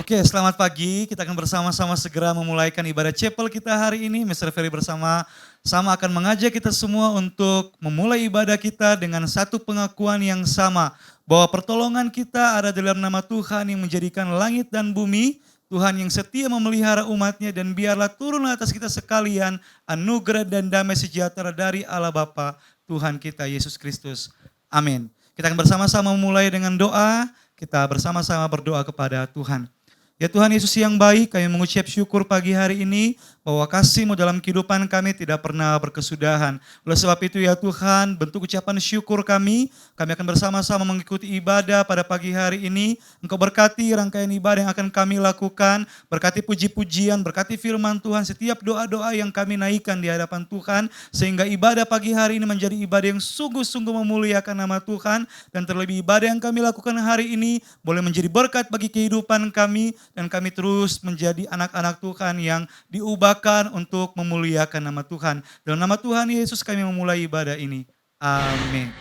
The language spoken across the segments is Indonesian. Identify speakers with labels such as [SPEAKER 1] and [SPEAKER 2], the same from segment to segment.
[SPEAKER 1] Oke, selamat pagi. Kita akan bersama-sama segera memulaikan ibadah chapel kita hari ini. Mr. Ferry bersama-sama akan mengajak kita semua untuk memulai ibadah kita dengan satu pengakuan yang sama. Bahwa pertolongan kita ada dalam nama Tuhan yang menjadikan langit dan bumi. Tuhan yang setia memelihara umatnya dan biarlah turun atas kita sekalian anugerah dan damai sejahtera dari Allah Bapa Tuhan kita Yesus Kristus. Amin. Kita akan bersama-sama memulai dengan doa. Kita bersama-sama berdoa kepada Tuhan. Ya Tuhan Yesus yang baik, kami mengucap syukur pagi hari ini bahwa kasih-Mu dalam kehidupan kami tidak pernah berkesudahan. Oleh sebab itu ya Tuhan, bentuk ucapan syukur kami akan bersama-sama mengikuti ibadah pada pagi hari ini. Engkau berkati rangkaian ibadah yang akan kami lakukan, berkati puji-pujian, berkati firman Tuhan, setiap doa-doa yang kami naikkan di hadapan Tuhan, sehingga ibadah pagi hari ini menjadi ibadah yang sungguh-sungguh memuliakan nama Tuhan, dan terlebih ibadah yang kami lakukan hari ini boleh menjadi berkat bagi kehidupan kami, dan kami terus menjadi anak-anak Tuhan yang diubahkan untuk memuliakan nama Tuhan. Dalam nama Tuhan Yesus kami memulai ibadah ini. Amin.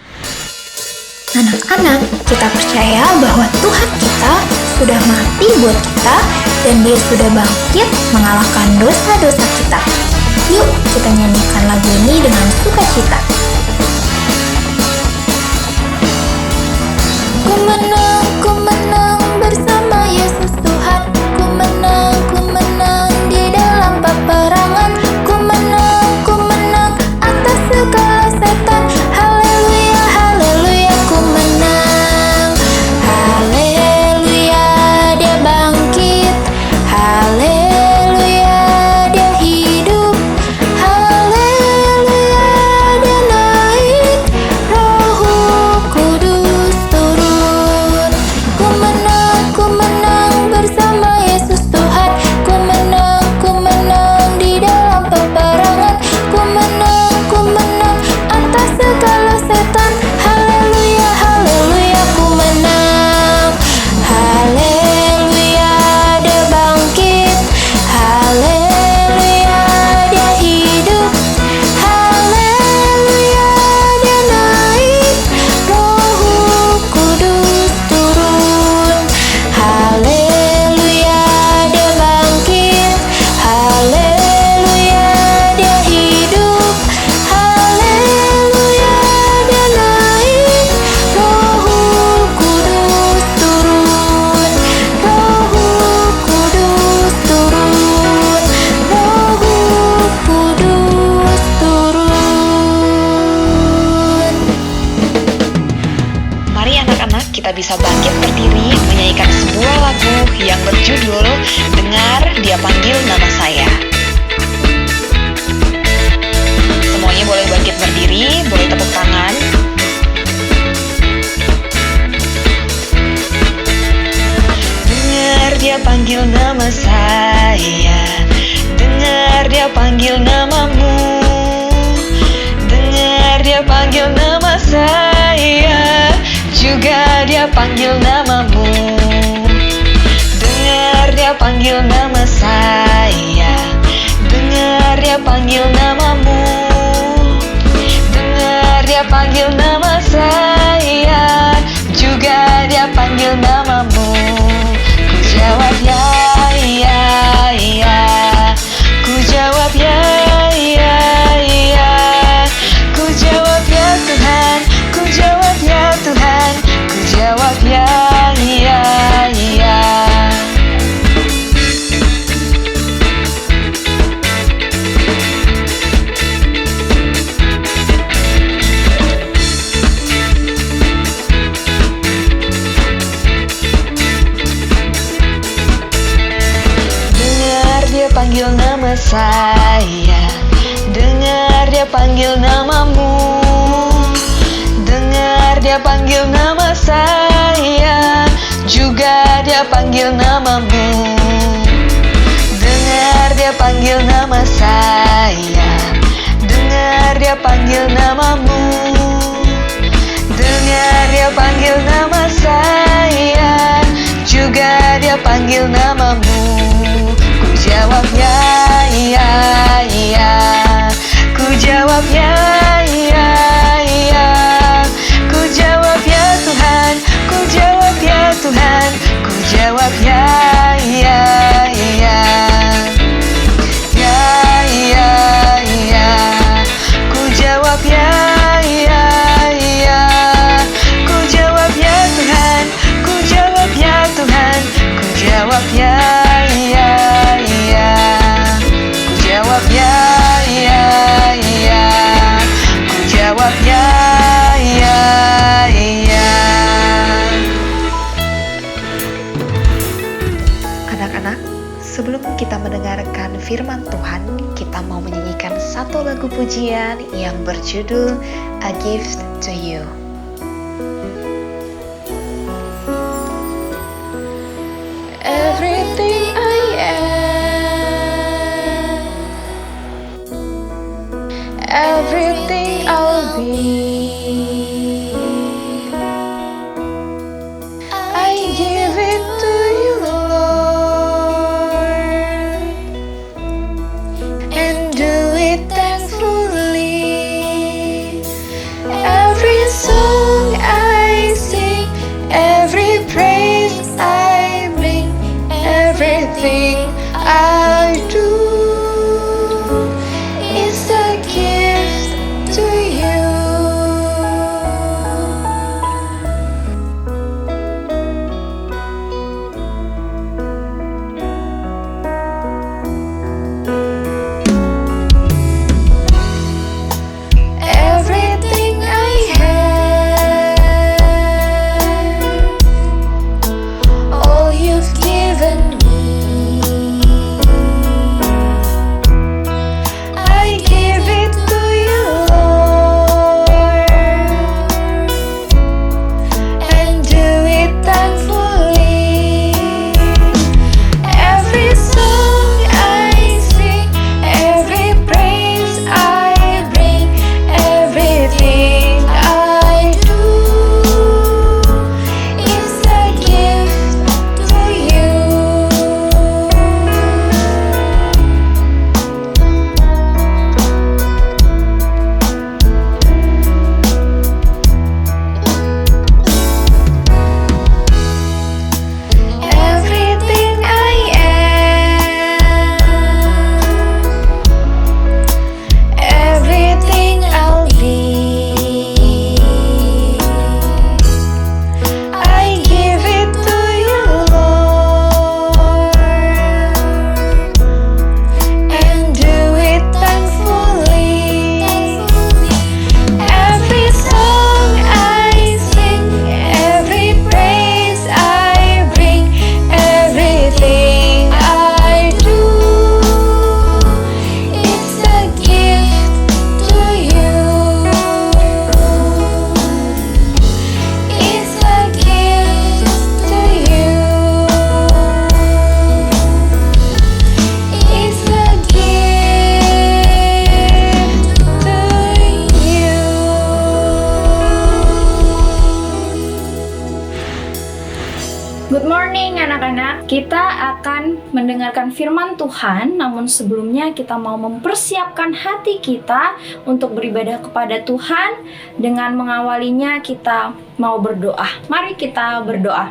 [SPEAKER 2] Anak-anak, kita percaya bahwa Tuhan kita sudah mati buat kita dan Dia sudah bangkit mengalahkan dosa-dosa kita. Yuk kita nyanyikan lagu ini dengan sukacita. Ku menang bersama Yesus Tuhan. Ku menang di dalam peperangan. Ku menang atas segala setan. Haleluya, haleluya, ku menang. Haleluya, Dia bangkit. Haleluya, Dia hidup. Haleluya, Dia naik. Roh Kudus turun. Ku menang bersama Yesus Tuhan. Ku menang di dalam peperangan. Ku menang atas segala setan. Haleluya, haleluya, ku menang. Haleluya, Dia bangkit. Haleluya, Dia hidup. Haleluya, Dia naik. Roh Kudus turun. Haleluya, Dia bangkit. Haleluya, Dia hidup. Haleluya, Dia naik. Roh Kudus turun. Roh Kudus turun. Roh Kudus turun.
[SPEAKER 3] Mari anak-anak kita bisa bangkit berdiri menyanyikan sebuah lagu yang berjudul Dengar Dia Panggil Nama Saya. Semuanya boleh bangkit berdiri, boleh tepuk tangan. Dengar Dia panggil nama saya, dengar Dia panggil namamu, dengar Dia panggil nama saya, juga Dia panggil namamu. Dengar Dia panggil nama saya, dengar Dia panggil namamu, dengar Dia panggil nama saya, juga Dia panggil namamu. Ku jawab ya, ya, ya. Ku jawab ya, ya, ya. Ku jawab ya Tuhan, ku jawab ya Tuhan, ku jawab ya, ya, ya. Dengar Dia panggil nama saya, dengar Dia panggil namamu, dengar Dia panggil nama saya, juga Dia panggil namamu. Dengar Dia panggil nama saya, dengar Dia panggil namamu, dengar Dia panggil nama saya, juga Dia panggil namamu. Ku jawab ya, ya, ya. Ku jawab ya, ya, ya. Ku jawab ya Tuhan, ku jawab ya Tuhan, ku jawab ya, ya. firman Tuhan, kita mau menyanyikan satu lagu pujian yang berjudul A Gift to You.
[SPEAKER 2] Everything I am, everything I'll be, I give it to you, Lord, and do it thankfully. Every song I sing, every praise I bring, everything I do is a gift to you. Everything I have, all you've given me, I give it to you, Lord, and do it thankfully. Every song I sing, every praise I bring, everything I do is a gift to you. Everything I am, everything I'll be, I give it to you, Lord, and do it thankfully. Every song I sing, every praise I bring, everything I do is a gift to you. It's a gift to you. It's a gift to you. Good morning anak-anak. Kita akan mendengarkan firman Tuhan, namun sebelumnya kita mau mempersiapkan hati kita untuk beribadah kepada Tuhan. Dengan mengawalinya kita mau berdoa. Mari kita berdoa.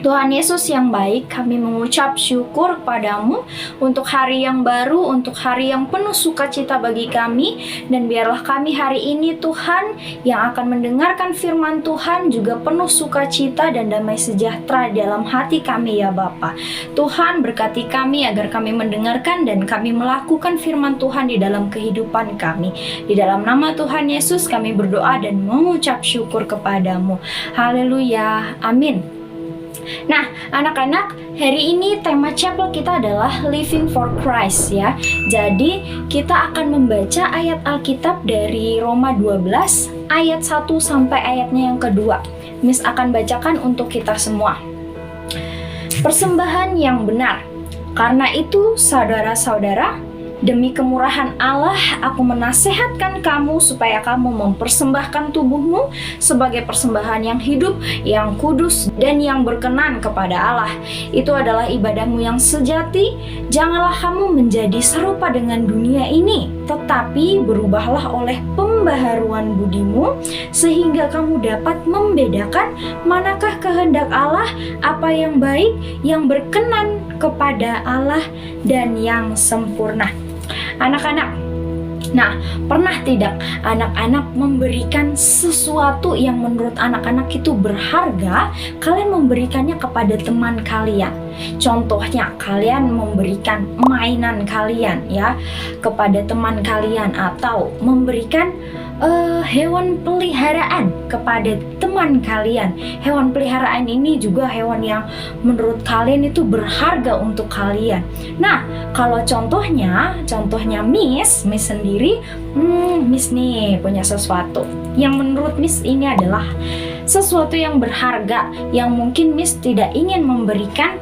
[SPEAKER 2] Tuhan Yesus yang baik, kami mengucap syukur kepadamu untuk hari yang baru, untuk hari yang penuh sukacita bagi kami. Dan biarlah kami hari ini Tuhan yang akan mendengarkan firman Tuhan juga penuh sukacita dan damai sejahtera dalam hati kami ya Bapa. Tuhan berkati kami agar kami mendengarkan dan kami melakukan firman Tuhan di dalam kehidupan kami. Di dalam nama Tuhan Yesus kami berdoa dan mengucap syukur kepadamu. Haleluya, amin. Nah, anak-anak, hari ini tema chapel kita adalah Living for Christ ya. Jadi, kita akan membaca ayat Alkitab dari Roma 12 ayat 1 sampai ayatnya yang kedua. Miss akan bacakan untuk kita semua. Persembahan yang benar. Karena itu, saudara-saudara, demi kemurahan Allah, aku menasehatkan kamu supaya kamu mempersembahkan tubuhmu sebagai persembahan yang hidup, yang kudus, dan yang berkenan kepada Allah. Itu adalah ibadahmu yang sejati. Janganlah kamu menjadi serupa dengan dunia ini, tetapi berubahlah oleh pembaharuan budimu, sehingga kamu dapat membedakan manakah kehendak Allah, apa yang baik, yang berkenan kepada Allah, dan yang sempurna. Anak-anak, nah, pernah tidak anak-anak memberikan sesuatu yang menurut anak-anak itu berharga, kalian memberikannya kepada teman kalian? Contohnya, kalian memberikan mainan kalian ya kepada teman kalian, atau memberikan
[SPEAKER 4] hewan peliharaan kepada teman kalian. Hewan peliharaan ini juga hewan yang menurut kalian itu berharga untuk kalian. Nah, kalau contohnya Miss sendiri, Miss nih punya sesuatu yang menurut Miss ini adalah sesuatu yang berharga, yang mungkin Miss tidak ingin memberikan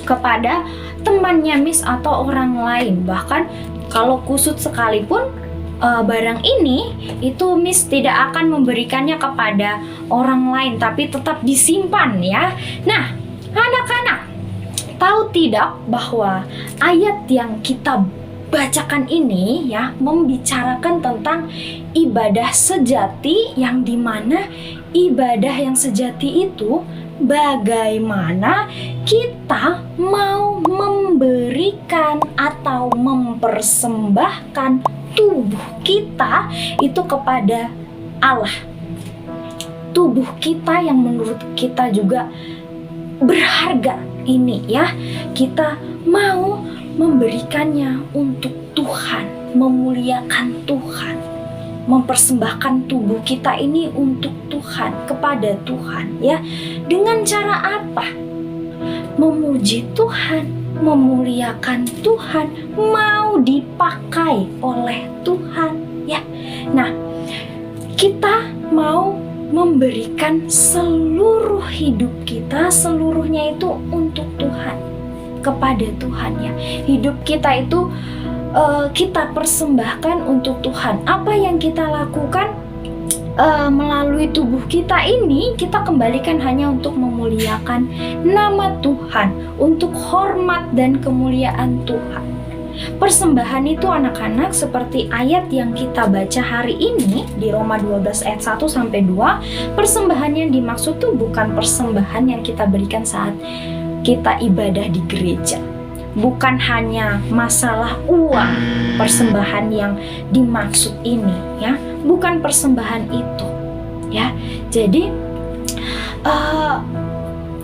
[SPEAKER 4] kepada temannya Miss atau orang lain. Bahkan kalau kusut sekalipun, barang ini itu Miss tidak akan memberikannya kepada orang lain, tapi tetap disimpan ya. Nah, anak-anak, tahu tidak bahwa ayat yang kita bacakan ini ya membicarakan tentang ibadah sejati, yang dimana ibadah yang sejati itu bagaimana kita mau memberikan atau mempersembahkan tubuh kita itu kepada Allah. Tubuh kita yang menurut kita juga berharga ini ya, kita mau memberikannya untuk Tuhan, memuliakan Tuhan, mempersembahkan tubuh kita ini untuk Tuhan, kepada Tuhan ya. Dengan cara apa? Memuji Tuhan, memuliakan Tuhan, mau dipakai oleh Tuhan ya. Nah, kita mau memberikan seluruh hidup kita, seluruhnya itu untuk Tuhan, kepada Tuhan ya. Hidup kita itu kita persembahkan untuk Tuhan. Apa yang kita lakukan melalui tubuh kita ini, kita kembalikan hanya untuk memuliakan nama Tuhan, untuk hormat dan kemuliaan Tuhan. Persembahan itu anak-anak seperti ayat yang kita baca hari ini di Roma 12 ayat 1 sampai 2, persembahan yang dimaksud tuh bukan persembahan yang kita berikan saat kita ibadah di gereja. Bukan hanya masalah uang persembahan yang dimaksud ini ya, bukan persembahan itu ya. Jadi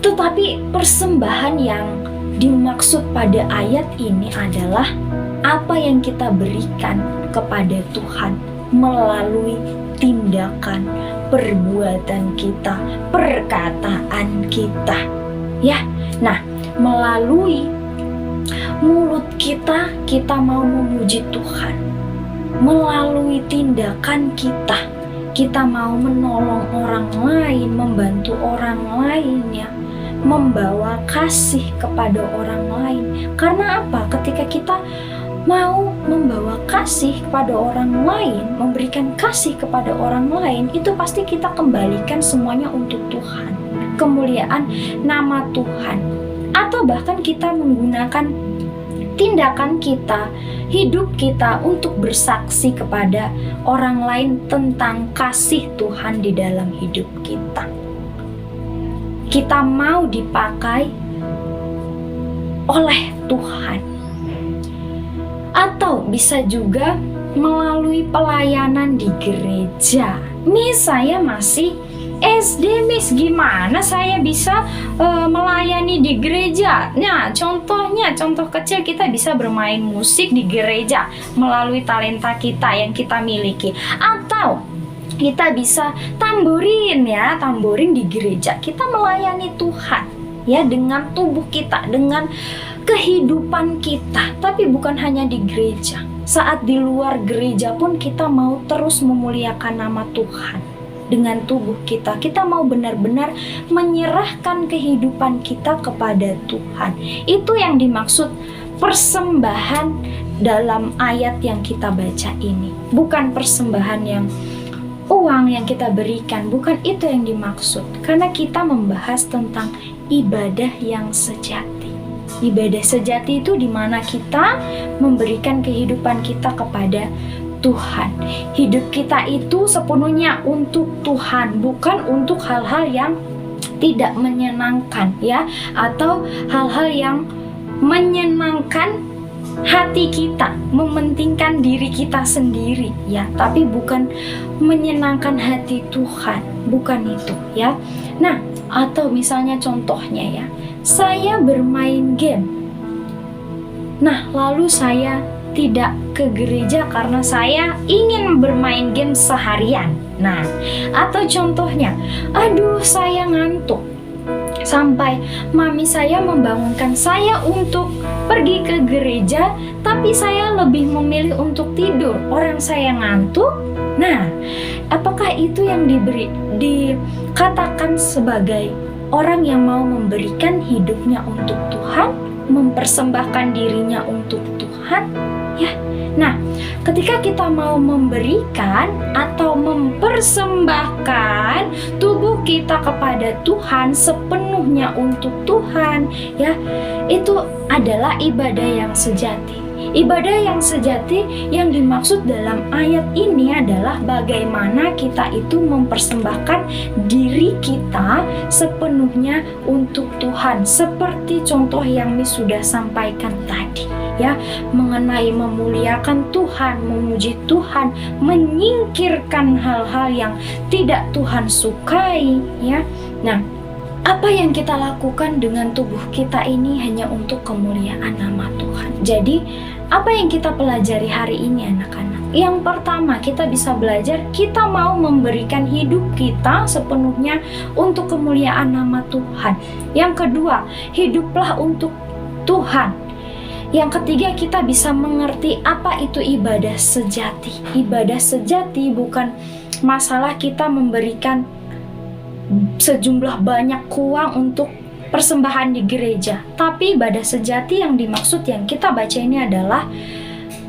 [SPEAKER 4] tetapi persembahan yang dimaksud pada ayat ini adalah apa yang kita berikan kepada Tuhan melalui tindakan, perbuatan kita, perkataan kita ya. Nah, melalui mulut kita, kita mau memuji Tuhan. Melalui tindakan kita, kita mau menolong orang lain, membantu orang lain ya, membawa kasih kepada orang lain. Karena apa? Ketika kita mau membawa kasih kepada orang lain, memberikan kasih kepada orang lain, itu pasti kita kembalikan semuanya untuk Tuhan, kemuliaan nama Tuhan. Atau bahkan kita menggunakan tindakan kita, hidup kita untuk bersaksi kepada orang lain tentang kasih Tuhan di dalam hidup kita. Kita mau dipakai oleh Tuhan. Atau bisa juga melalui pelayanan di gereja. Miss, saya masih SD, Miss, gimana saya bisa melayani di gereja? Nah, contoh kecil, kita bisa bermain musik di gereja melalui talenta kita yang kita miliki. Atau kita bisa tamborin di gereja. Kita melayani Tuhan ya dengan tubuh kita, dengan kehidupan kita. Tapi bukan hanya di gereja. Saat di luar gereja pun kita mau terus memuliakan nama Tuhan. Dengan tubuh kita, kita mau benar-benar menyerahkan kehidupan kita kepada Tuhan. Itu yang dimaksud persembahan dalam ayat yang kita baca ini. Bukan persembahan yang uang yang kita berikan, bukan itu yang dimaksud. Karena kita membahas tentang ibadah yang sejati. Ibadah sejati itu di mana kita memberikan kehidupan kita kepada Tuhan. Hidup kita itu sepenuhnya untuk Tuhan, bukan untuk hal-hal yang tidak menyenangkan ya, atau hal-hal yang menyenangkan hati kita, mementingkan diri kita sendiri ya, tapi bukan menyenangkan hati Tuhan, bukan itu ya. Nah, atau misalnya contohnya ya, saya bermain game. Nah, lalu saya tidak ke gereja karena saya ingin bermain game seharian. Nah, atau contohnya, aduh saya ngantuk. Sampai mami saya membangunkan saya untuk pergi ke gereja, tapi saya lebih memilih untuk tidur. Orang saya ngantuk. Nah, apakah itu yang dikatakan sebagai orang yang mau memberikan hidupnya untuk Tuhan, mempersembahkan dirinya untuk Tuhan? Ya. Nah, ketika kita mau memberikan atau mempersembahkan tubuh kita kepada Tuhan sepenuhnya untuk Tuhan, ya, itu adalah ibadah yang sejati. Ibadah yang sejati yang dimaksud dalam ayat ini adalah bagaimana kita itu mempersembahkan diri kita sepenuhnya untuk Tuhan. Seperti contoh yang Miss sudah sampaikan tadi, ya, mengenai memuliakan Tuhan, memuji Tuhan, menyingkirkan hal-hal yang tidak Tuhan sukai, ya. Nah, apa yang kita lakukan dengan tubuh kita ini hanya untuk kemuliaan nama Tuhan. Jadi, apa yang kita pelajari hari ini anak-anak? Yang pertama, kita bisa belajar kita mau memberikan hidup kita sepenuhnya untuk kemuliaan nama Tuhan. Yang kedua, hiduplah untuk Tuhan. Yang ketiga, kita bisa mengerti apa itu ibadah sejati. Ibadah sejati bukan masalah kita memberikan sejumlah banyak uang untuk persembahan di gereja, tapi ibadah sejati yang dimaksud yang kita baca ini adalah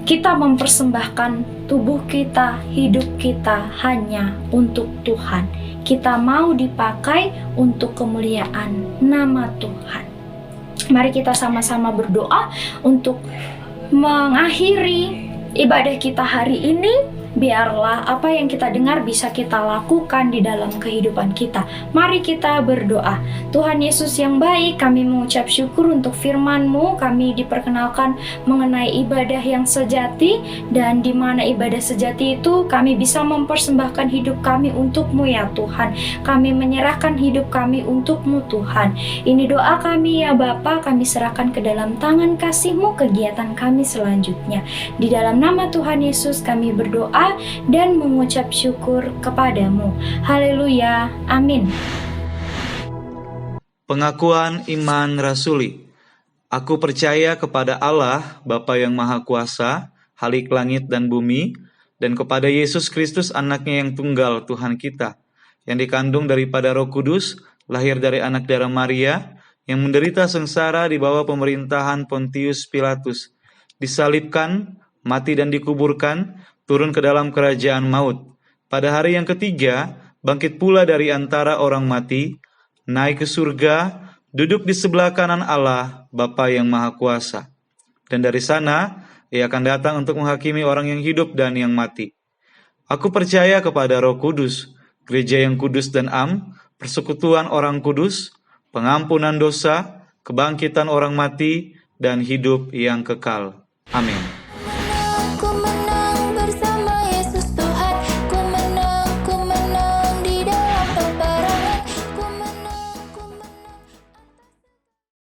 [SPEAKER 4] kita mempersembahkan tubuh kita, hidup kita hanya untuk Tuhan. Kita mau dipakai untuk kemuliaan nama Tuhan. Mari kita sama-sama berdoa untuk mengakhiri ibadah kita hari ini. Biarlah apa yang kita dengar bisa kita lakukan di dalam kehidupan kita. Mari kita berdoa. Tuhan Yesus yang baik, kami mengucap syukur untuk firman-Mu. Kami diperkenalkan mengenai ibadah yang sejati, dan di mana ibadah sejati itu kami bisa mempersembahkan hidup kami untuk-Mu ya Tuhan. Kami menyerahkan hidup kami untuk-Mu Tuhan. Ini doa kami ya Bapa, kami serahkan ke dalam tangan kasih-Mu kegiatan kami selanjutnya. Di dalam nama Tuhan Yesus kami berdoa dan mengucap syukur kepadamu. Haleluya. Amin.
[SPEAKER 1] Pengakuan iman rasuli. Aku percaya kepada Allah, Bapa yang Maha Kuasa, Khalik langit dan bumi, dan kepada Yesus Kristus anaknya yang tunggal Tuhan kita, yang dikandung daripada Roh Kudus, lahir dari anak darah Maria, yang menderita sengsara di bawah pemerintahan Pontius Pilatus, disalibkan, mati dan dikuburkan, turun ke dalam kerajaan maut. Pada hari yang ketiga, bangkit pula dari antara orang mati, naik ke surga, duduk di sebelah kanan Allah, Bapa yang Maha Kuasa. Dan dari sana, Ia akan datang untuk menghakimi orang yang hidup dan yang mati. Aku percaya kepada Roh Kudus, gereja yang kudus dan persekutuan orang kudus, pengampunan dosa, kebangkitan orang mati, dan hidup yang kekal. Amin.